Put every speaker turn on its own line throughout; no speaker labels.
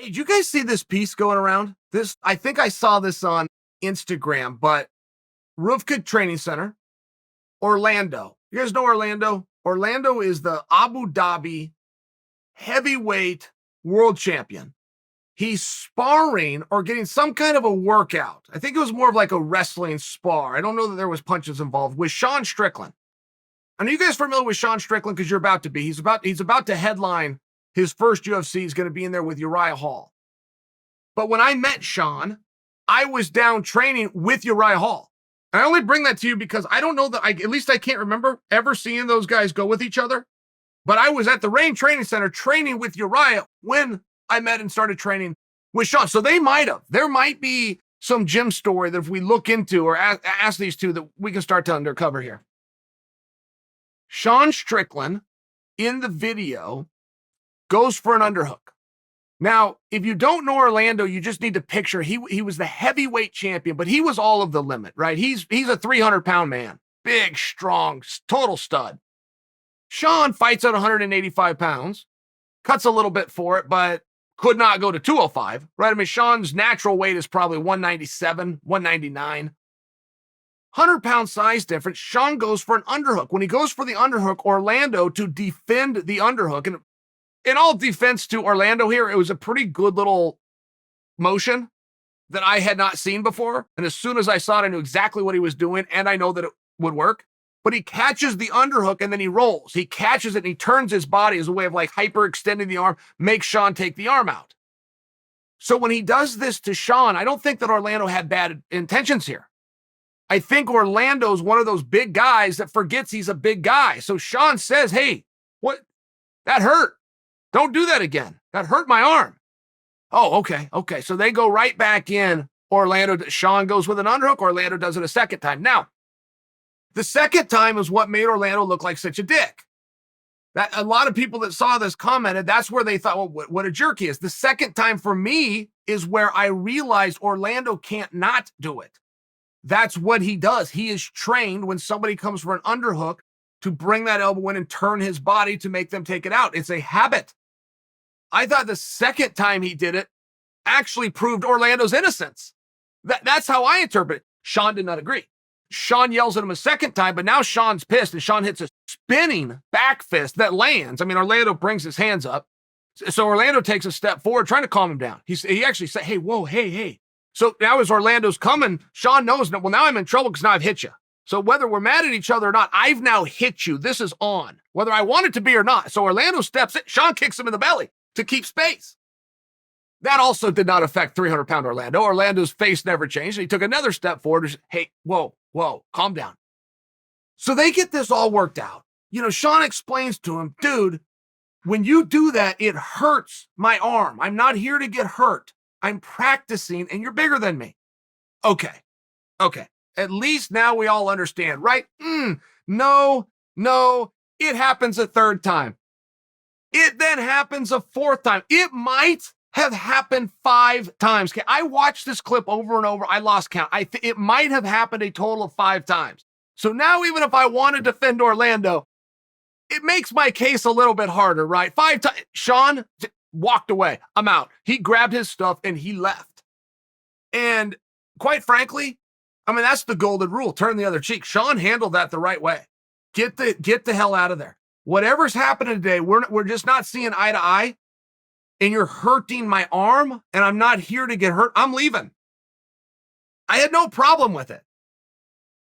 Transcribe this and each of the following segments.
Hey, did you guys see this piece going around? I think I saw this on Instagram, but RVCA Training Center, Orlando. You guys know Orlando? Orlando is the Abu Dhabi heavyweight world champion. He's sparring or getting some kind of a workout. I think it was more of like a wrestling spar. I don't know that there was punches involved with Sean Strickland. Are you guys familiar with Sean Strickland? Because you're about to be. He's about to headline his first UFC. Is going to be in there with Uriah Hall. But when I met Sean, I was down training with Uriah Hall. I only bring that to you because I don't know that at least I can't remember ever seeing those guys go with each other. But I was at the Rain Training Center training with Uriah when I met and started training with Sean. So there might be some gym story that if we look into or ask these two that we can start to undercover here. Sean Strickland in the video goes for an underhook. Now, if you don't know Orlando, you just need to picture he was the heavyweight champion, but he was all of the limit, right? He's a 300-pound man, big, strong, total stud. Sean fights at 185 pounds, cuts a little bit for it, but could not go to 205, right? I mean, Sean's natural weight is probably 197, 199. 100-pound size difference. Sean goes for an underhook. When he goes for the underhook, Orlando, to defend the underhook, and in all defense to Orlando here, it was a pretty good little motion that I had not seen before. And as soon as I saw it, I knew exactly what he was doing, and I know that it would work. But he catches the underhook, and then he rolls. He catches it, and he turns his body as a way of like hyperextending the arm, makes Sean take the arm out. So when he does this to Sean, I don't think that Orlando had bad intentions here. I think Orlando's one of those big guys that forgets he's a big guy. So Sean says, hey, what? That hurt. Don't do that again. That hurt my arm. Oh, okay. So they go right back in. Sean goes with an underhook. Orlando does it a second time. Now, the second time is what made Orlando look like such a dick. That a lot of people that saw this commented, that's where they thought, well, what a jerk he is. The second time for me is where I realized Orlando can't not do it. That's what he does. He is trained when somebody comes for an underhook to bring that elbow in and turn his body to make them take it out. It's a habit. I thought the second time he did it actually proved Orlando's innocence. That's how I interpret it. Sean did not agree. Sean yells at him a second time, but now Sean's pissed, and Sean hits a spinning back fist that lands. I mean, Orlando brings his hands up. So Orlando takes a step forward, trying to calm him down. He actually said, hey, whoa, hey. So now as Orlando's coming, Sean knows, well, now I'm in trouble because now I've hit you. So whether we're mad at each other or not, I've now hit you. This is on, whether I want it to be or not. So Orlando steps in. Sean kicks him in the belly to keep space. That also did not affect 300-pound Orlando. Orlando's face never changed. He took another step forward and said, hey, whoa, calm down. So they get this all worked out. Sean explains to him, dude, when you do that, it hurts my arm. I'm not here to get hurt. I'm practicing, and you're bigger than me. Okay. At least now we all understand, right? No, it happens a third time. It then happens a fourth time. It might have happened 5 times. I watched this clip over and over. I lost count. It might have happened a total of 5 times. So now even if I want to defend Orlando, it makes my case a little bit harder, right? 5 times. Sean walked away. I'm out. He grabbed his stuff and he left. And quite frankly, I mean, that's the golden rule. Turn the other cheek. Sean handled that the right way. Get the hell out of there. Whatever's happening today, we're just not seeing eye to eye, and you're hurting my arm, and I'm not here to get hurt. I'm leaving. I had no problem with it.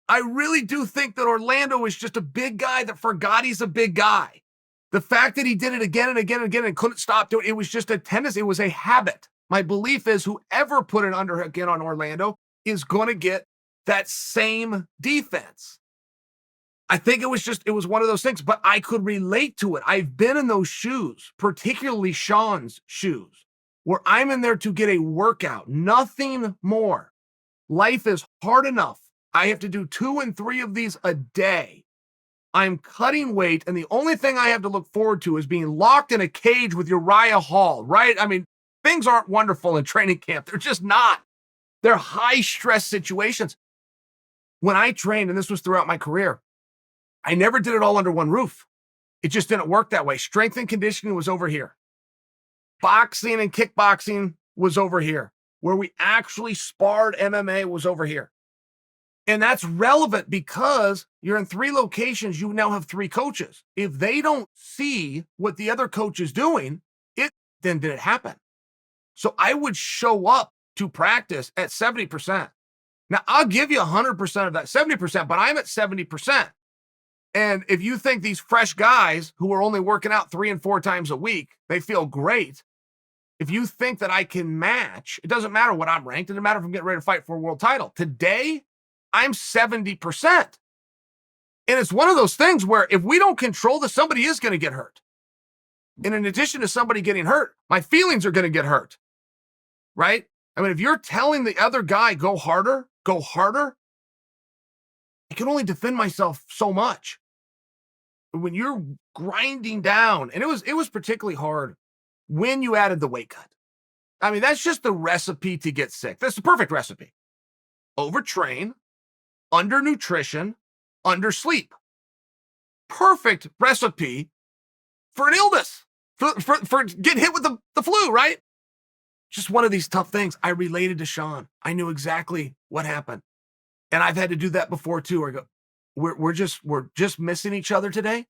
I really do think that Orlando is just a big guy that forgot he's a big guy. The fact that he did it again and again and again and couldn't stop doing it, it was just a tendency. It was a habit. My belief is whoever put an underhook in on Orlando is going to get that same defense. I think it was one of those things, but I could relate to it. I've been in those shoes, particularly Sean's shoes, where I'm in there to get a workout, nothing more. Life is hard enough. I have to do 2 and 3 of these a day. I'm cutting weight, and the only thing I have to look forward to is being locked in a cage with Uriah Hall, right? I mean, things aren't wonderful in training camp. They're just not. They're high-stress situations. When I trained, and this was throughout my career, I never did it all under one roof. It just didn't work that way. Strength and conditioning was over here. boxing and kickboxing was over here. Where we actually sparred MMA was over here. And that's relevant because you're in 3 locations. You now have 3 coaches. If they don't see what the other coach is doing, then did it happen? So I would show up to practice at 70%. Now, I'll give you 100% of that 70%, but I'm at 70%. And if you think these fresh guys who are only working out 3 and 4 times a week, they feel great. If you think that I can match, it doesn't matter what I'm ranked. It doesn't matter if I'm getting ready to fight for a world title. Today, I'm 70%. And it's one of those things where if we don't control this, somebody is going to get hurt. And in addition to somebody getting hurt, my feelings are going to get hurt, right? I mean, if you're telling the other guy, go harder, I can only defend myself so much. When you're grinding down, and it was particularly hard when you added the weight cut. I mean, that's just the recipe to get sick. That's the perfect recipe. Overtrain, undernutrition, undersleep. Perfect recipe for an illness, for getting hit with the flu, right? Just one of these tough things. I related to Sean. I knew exactly what happened. And I've had to do that before too. Where I go, we're just missing each other today.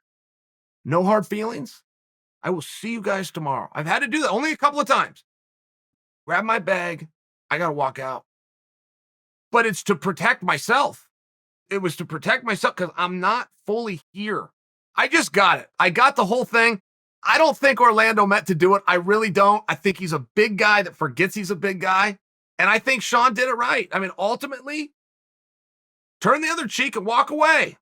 No hard feelings. I will see you guys tomorrow. I've had to do that only a couple of times. Grab my bag. I got to walk out. But it's to protect myself. It was to protect myself because I'm not fully here. I just got it. I got the whole thing. I don't think Orlando meant to do it. I really don't. I think he's a big guy that forgets he's a big guy. And I think Sean did it right. I mean, ultimately, turn the other cheek and walk away.